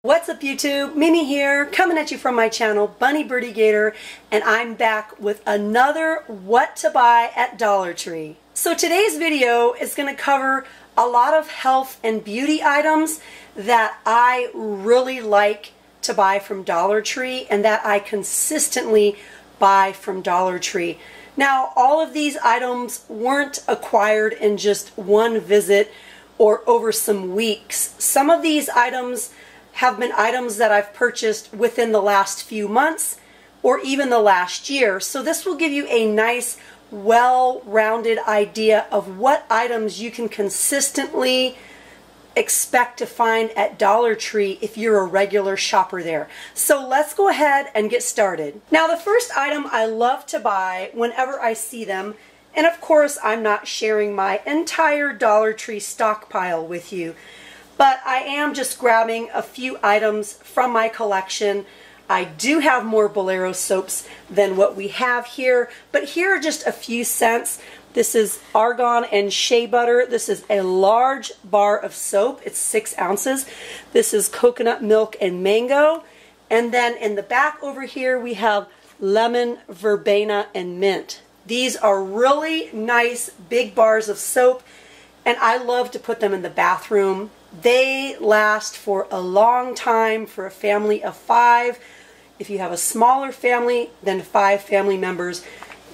What's up YouTube? Mimi here, coming at you from my channel, Bunny Birdy Gator, and I'm back with another what to buy at Dollar Tree. So today's video is going to cover a lot of health and beauty items that I really like to buy from Dollar Tree and that I consistently buy from Dollar Tree. Now, all of these items weren't acquired in just one visit or over some weeks. Some of these items have been items that I've purchased within the last few months or even the last year. So this will give you a nice, well-rounded idea of what items you can consistently expect to find at Dollar Tree if you're a regular shopper there. So let's go ahead and get started. Now, the first item I love to buy whenever I see them, and of course I'm not sharing my entire Dollar Tree stockpile with you, but I am just grabbing a few items from my collection. I do have more Bolero soaps than what we have here, but here are just a few scents. This is argan and shea butter. This is a large bar of soap. It's 6 ounces. This is coconut milk and mango. And then in the back over here we have lemon, verbena, and mint. These are really nice big bars of soap, and I love to put them in the bathroom. They last for a long time for a family of 5. If you have a smaller family than 5 family members,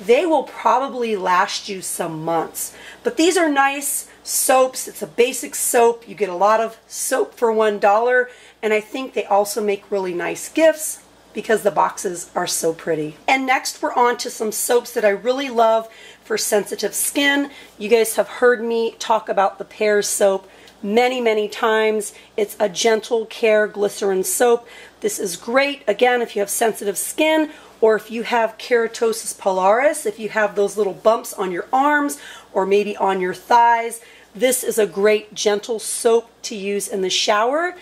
they will probably last you some months. But these are nice soaps. It's a basic soap. You get a lot of soap for $1, and I think they also make really nice gifts because the boxes are so pretty. And next we're on to some soaps that I really love for sensitive skin. You guys have heard me talk about the Pears soap many times. It's a gentle care glycerin soap. This is great, again, if you have sensitive skin or if you have keratosis pilaris, if you have those little bumps on your arms or maybe on your thighs. This is a great gentle soap to use in the shower.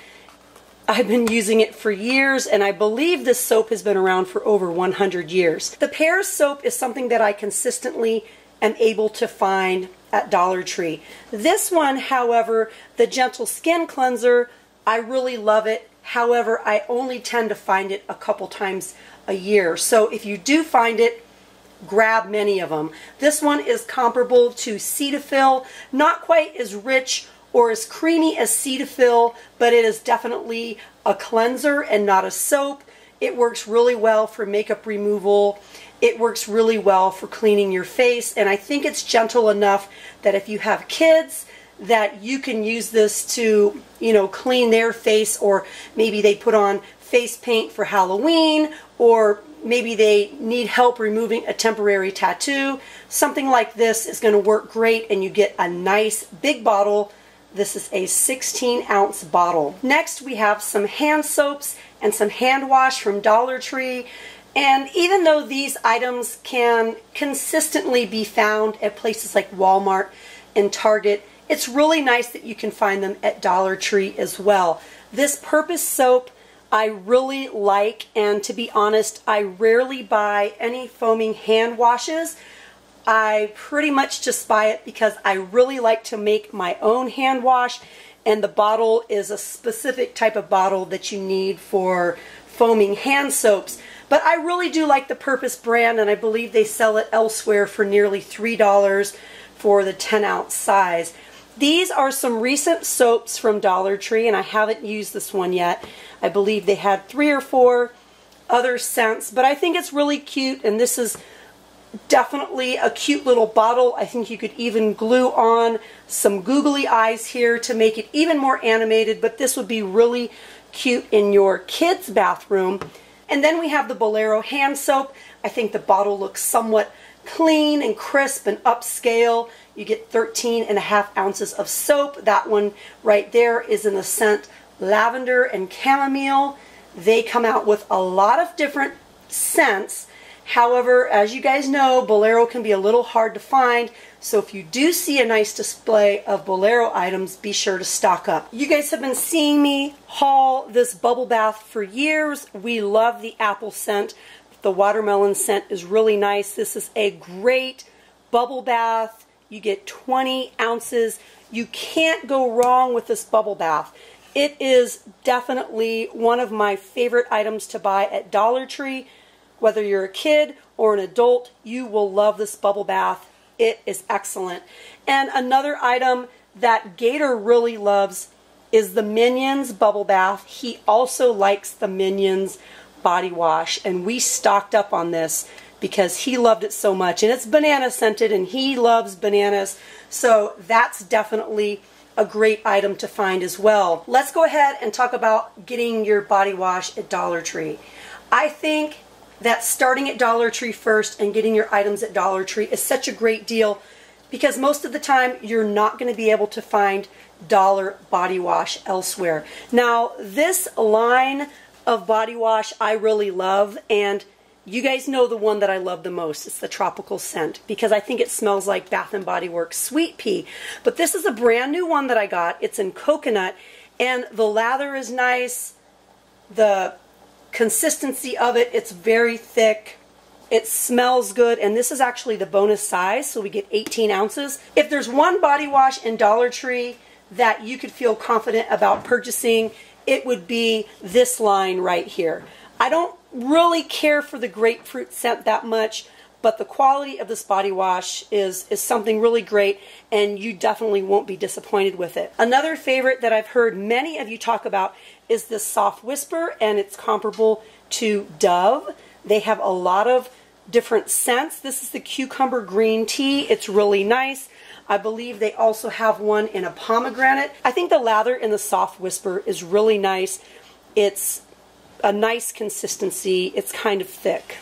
I've been using it for years, and I believe this soap has been around for over 100 years. The Pears soap is something that I consistently am able to find at Dollar Tree. This one, however, the Gentle Skin Cleanser, I really love it. However, I only tend to find it a couple times a year. So if you do find it, grab many of them. This one is comparable to Cetaphil, not quite as rich or as creamy as Cetaphil, but it is definitely a cleanser and not a soap. It works really well for makeup removal. It works really well for cleaning your face, and I think it's gentle enough that if you have kids, that you can use this to, clean their face, or maybe they put on face paint for Halloween, or maybe they need help removing a temporary tattoo. Something like this is going to work great, and you get a nice big bottle. This is a 16-ounce bottle. Next, we have some hand soaps and some hand wash from Dollar Tree. And even though these items can consistently be found at places like Walmart and Target, it's really nice that you can find them at Dollar Tree as well. This Purpose soap I really like, and to be honest, I rarely buy any foaming hand washes. I pretty much just buy it because I really like to make my own hand wash, and the bottle is a specific type of bottle that you need for foaming hand soaps. But I really do like the Purpose brand, and I believe they sell it elsewhere for nearly $3 for the 10-ounce size. These are some recent soaps from Dollar Tree, and I haven't used this one yet. I believe they had 3 or 4 other scents, but I think it's really cute, and this is definitely a cute little bottle. I think you could even glue on some googly eyes here to make it even more animated, but this would be really cute in your kids' bathroom. And then we have the Bolero hand soap. I think the bottle looks somewhat clean and crisp and upscale. You get 13.5 ounces of soap. That one right there is in the scent lavender and chamomile. They come out with a lot of different scents. However, as you guys know, Bolero can be a little hard to find, so if you do see a nice display of Bolero items, be sure to stock up. You guys have been seeing me haul this bubble bath for years. We love the apple scent. The watermelon scent is really nice. This is a great bubble bath. You get 20 ounces. You can't go wrong with this bubble bath. It is definitely one of my favorite items to buy at Dollar Tree. Whether you're a kid or an adult, you will love this bubble bath. It is excellent. And another item that Gator really loves is the Minions bubble bath. He also likes the Minions body wash, and we stocked up on this because he loved it so much. And it's banana scented, and he loves bananas, so that's definitely a great item to find as well. Let's go ahead and talk about getting your body wash at Dollar Tree. I think that starting at Dollar Tree first and getting your items at Dollar Tree is such a great deal, because most of the time you're not going to be able to find dollar body wash elsewhere. Now, this line of body wash I really love, and you guys know the one that I love the most. It's the tropical scent, because I think it smells like Bath & Body Works Sweet Pea. But this is a brand new one that I got. It's in coconut, and the lather is nice. The consistency of it, it's very thick. It smells good, and this is actually the bonus size, so we get 18 ounces. If there's one body wash in Dollar Tree that you could feel confident about purchasing, it would be this line right here. I don't really care for the grapefruit scent that much, but the quality of this body wash is something really great, and you definitely won't be disappointed with it. Another favorite that I've heard many of you talk about is this Soft Whisper, and it's comparable to Dove. They have a lot of different scents. This is the cucumber green tea. It's really nice. I believe they also have one in a pomegranate. I think the lather in the Soft Whisper is really nice. It's a nice consistency. It's kind of thick.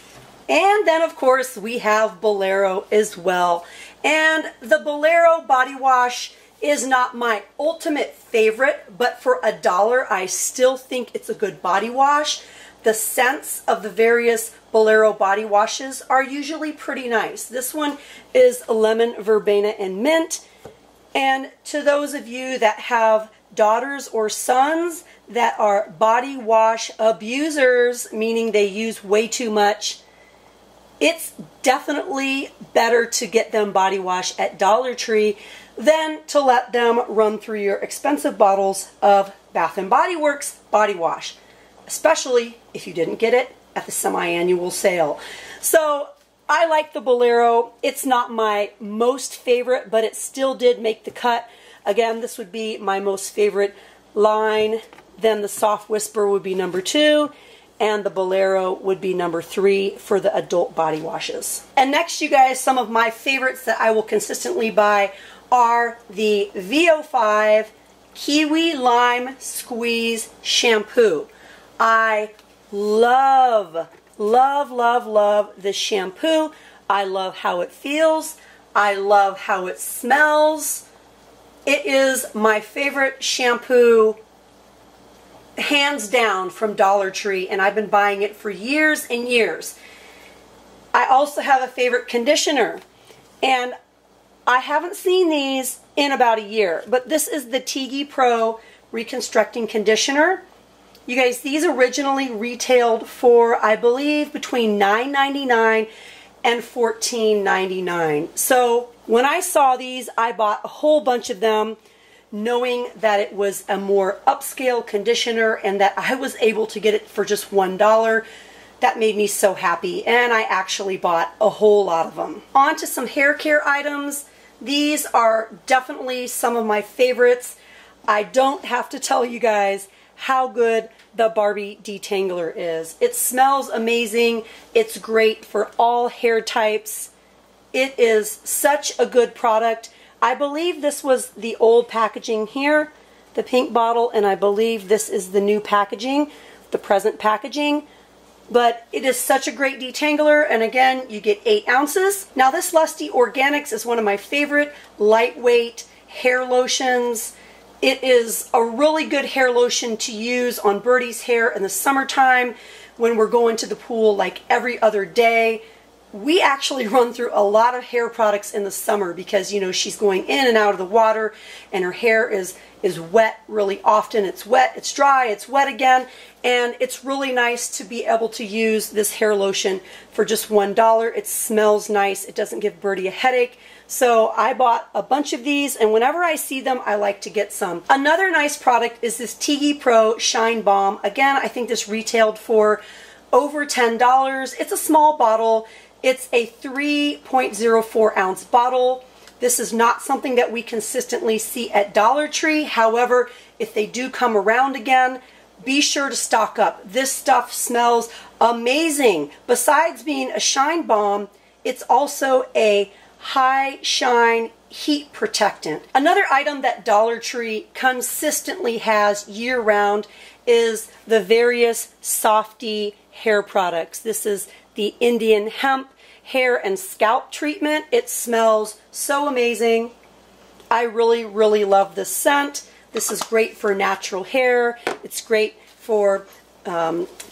And then, of course, we have Bolero as well. And the Bolero body wash is not my ultimate favorite, but for $1, I still think it's a good body wash. The scents of the various Bolero body washes are usually pretty nice. This one is lemon, verbena, and mint. And to those of you that have daughters or sons that are body wash abusers, meaning they use way too much, it's definitely better to get them body wash at Dollar Tree than to let them run through your expensive bottles of Bath & Body Works body wash, especially if you didn't get it at the semi-annual sale. So I like the Bolero. It's not my most favorite, but it still did make the cut. Again, this would be my most favorite line. Then the Soft Whisper would be number 2, and the Bolero would be number 3 for the adult body washes. And next, you guys, some of my favorites that I will consistently buy are the VO5 Kiwi Lime Squeeze Shampoo. I love this shampoo. I love how it feels. I love how it smells. It is my favorite shampoo, hands down, from Dollar Tree, and I've been buying it for years and years. I also have a favorite conditioner, and I haven't seen these in about a year, but this is the Tigi Pro Reconstructing Conditioner. You guys, these originally retailed for, I believe, between $9.99 and $14.99. So when I saw these, I bought a whole bunch of them, knowing that it was a more upscale conditioner and that I was able to get it for just $1. That made me so happy, and I actually bought a whole lot of them. On to some hair care items. These are definitely some of my favorites. I don't have to tell you guys how good the Barbie detangler is. It smells amazing. It's great for all hair types. It is such a good product. I believe this was the old packaging here, the pink bottle, and I believe this is the new packaging, the present packaging. But it is such a great detangler, and again, you get 8 ounces. Now, this Lusty Organics is one of my favorite lightweight hair lotions. It is a really good hair lotion to use on Birdy's hair in the summertime when we're going to the pool like every other day. We actually run through a lot of hair products in the summer because, you know, she's going in and out of the water and her hair is wet really often. It's wet, it's dry, it's wet again, and it's really nice to be able to use this hair lotion for just $1. It smells nice. It doesn't give Birdy a headache. So I bought a bunch of these, and whenever I see them, I like to get some. Another nice product is this Tigi Pro Shine Balm. Again, I think this retailed for over $10. It's a small bottle. It's a 3.04 ounce bottle. This is not something that we consistently see at Dollar Tree. However, if they do come around again, be sure to stock up. This stuff smells amazing. Besides being a shine balm, it's also a high shine heat protectant. Another item that Dollar Tree consistently has year round is the various Softy hair products. This is the Indian hemp hair and scalp treatment. It smells so amazing. I really, really love this scent. This is great for natural hair. It's great for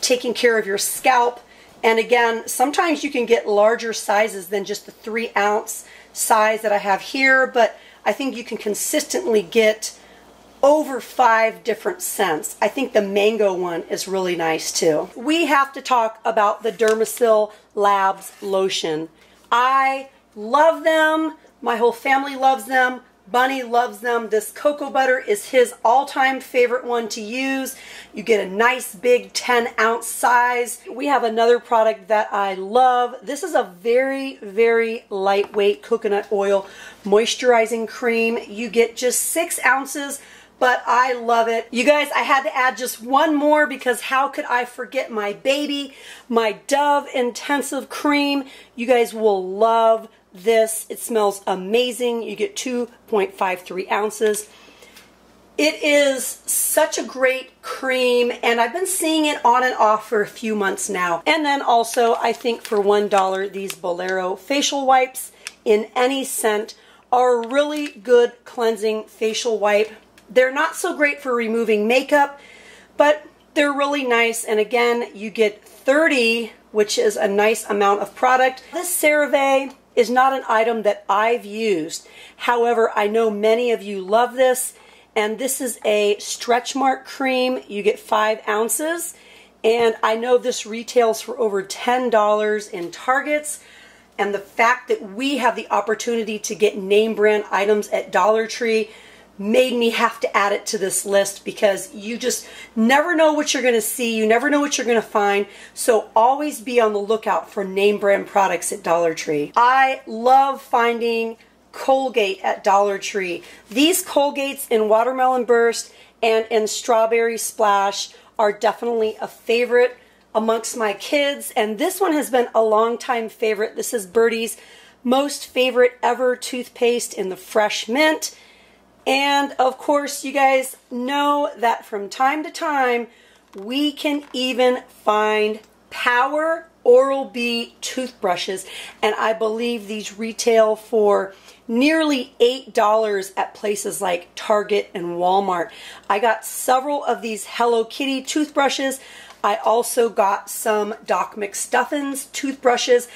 taking care of your scalp. And again, sometimes you can get larger sizes than just the 3-ounce size that I have here, but I think you can consistently get over 5 different scents. I think the mango one is really nice too. We have to talk about the Dermasil Labs lotion. I love them. My whole family loves them. Bunny loves them. This cocoa butter is his all-time favorite one to use. You get a nice big 10-ounce size. We have another product that I love. This is a very, very lightweight coconut oil moisturizing cream. You get just 6 ounces, but I love it. You guys, I had to add just one more because how could I forget my baby, my Dove Intensive Cream. You guys will love this. It smells amazing. You get 2.53 ounces. It is such a great cream, and I've been seeing it on and off for a few months now. And then also, I think for $1, these Bolero facial wipes in any scent are a really good cleansing facial wipe. They're not so great for removing makeup, but they're really nice. And again, you get 30, which is a nice amount of product. This CeraVe is not an item that I've used. However, I know many of you love this, and this is a stretch mark cream. You get 5 ounces, and I know this retails for over $10 in Targets. And the fact that we have the opportunity to get name brand items at Dollar Tree made me have to add it to this list, because you just never know what you're going to see. You never know what you're going to find. So always be on the lookout for name brand products at Dollar Tree. I love finding Colgate at Dollar Tree. These Colgates in Watermelon Burst and in Strawberry Splash are definitely a favorite amongst my kids. And this one has been a long time favorite. This is Birdy's most favorite ever toothpaste in the Fresh Mint. And of course, you guys know that from time to time, we can even find Power Oral-B toothbrushes. And I believe these retail for nearly $8 at places like Target and Walmart. I got several of these Hello Kitty toothbrushes. I also got some Doc McStuffins toothbrushes.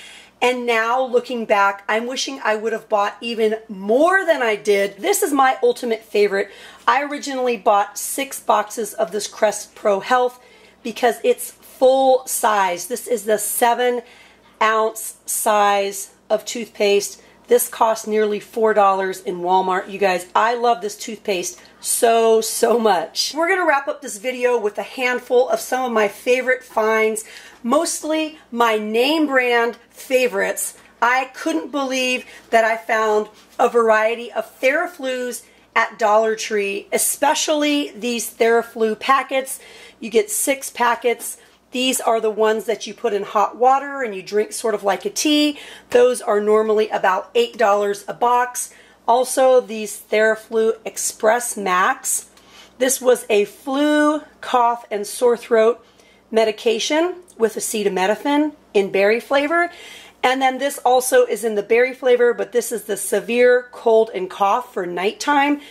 And now, looking back, I'm wishing I would have bought even more than I did. This is my ultimate favorite. I originally bought 6 boxes of this Crest Pro Health because it's full size. This is the 7-ounce size of toothpaste. This cost nearly $4 in Walmart. You guys, I love this toothpaste so much. We're gonna wrap up this video with a handful of some of my favorite finds, mostly my name brand favorites. I couldn't believe that I found a variety of Theraflus at Dollar Tree, especially these Theraflu packets. You get 6 packets. These are the ones that you put in hot water and you drink sort of like a tea. Those are normally about $8 a box. Also, these Theraflu Express Max. This was a flu, cough, and sore throat medication with acetaminophen in berry flavor. And then this also is in the berry flavor, but this is the severe cold and cough for nighttime.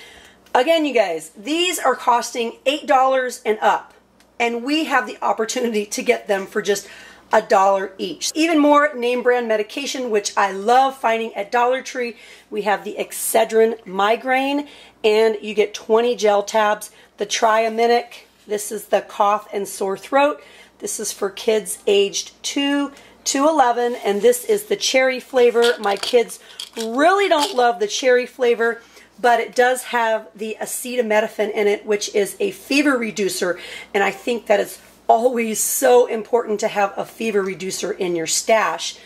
Again, you guys, these are costing $8 and up, and we have the opportunity to get them for just $1 each. Even more name brand medication, which I love finding at Dollar Tree. We have the Excedrin Migraine, and you get 20 gel tabs. The Triaminic, this is the cough and sore throat. This is for kids aged 2 211, and this is the cherry flavor. My kids really don't love the cherry flavor, but it does have the acetaminophen in it, which is a fever reducer, and I think that it's always so important to have a fever reducer in your stash.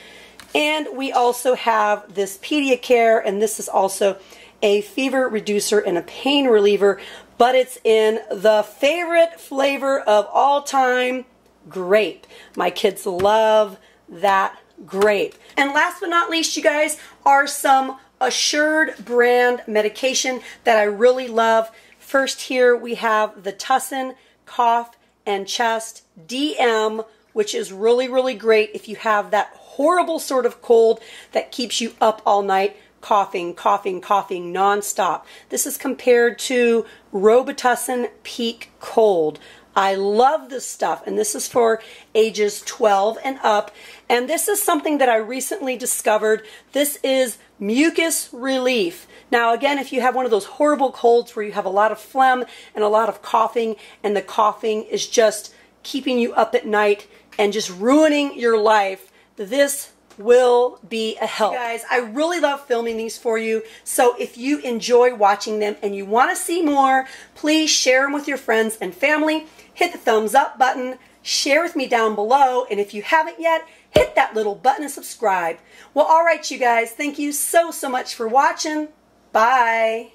And we also have this Pediacare, and this is also a fever reducer and a pain reliever, but it's in the favorite flavor of all time, grape. My kids love that grape. And last but not least, you guys, are some Assured brand medication that I really love. First here we have the Tussin Cough and Chest DM, which is really, really great if you have that horrible sort of cold that keeps you up all night, coughing, coughing, coughing nonstop. This is compared to Robitussin Peak Cold. I love this stuff, and this is for ages 12 and up, and this is something that I recently discovered. This is mucus relief. Now again, if you have one of those horrible colds where you have a lot of phlegm and a lot of coughing, and the coughing is just keeping you up at night and just ruining your life, this will be a help. Guys, I really love filming these for you, so if you enjoy watching them and you want to see more, please share them with your friends and family. Hit the thumbs up button, share with me down below, and if you haven't yet, hit that little button and subscribe. Well, alright you guys, thank you so much for watching. Bye.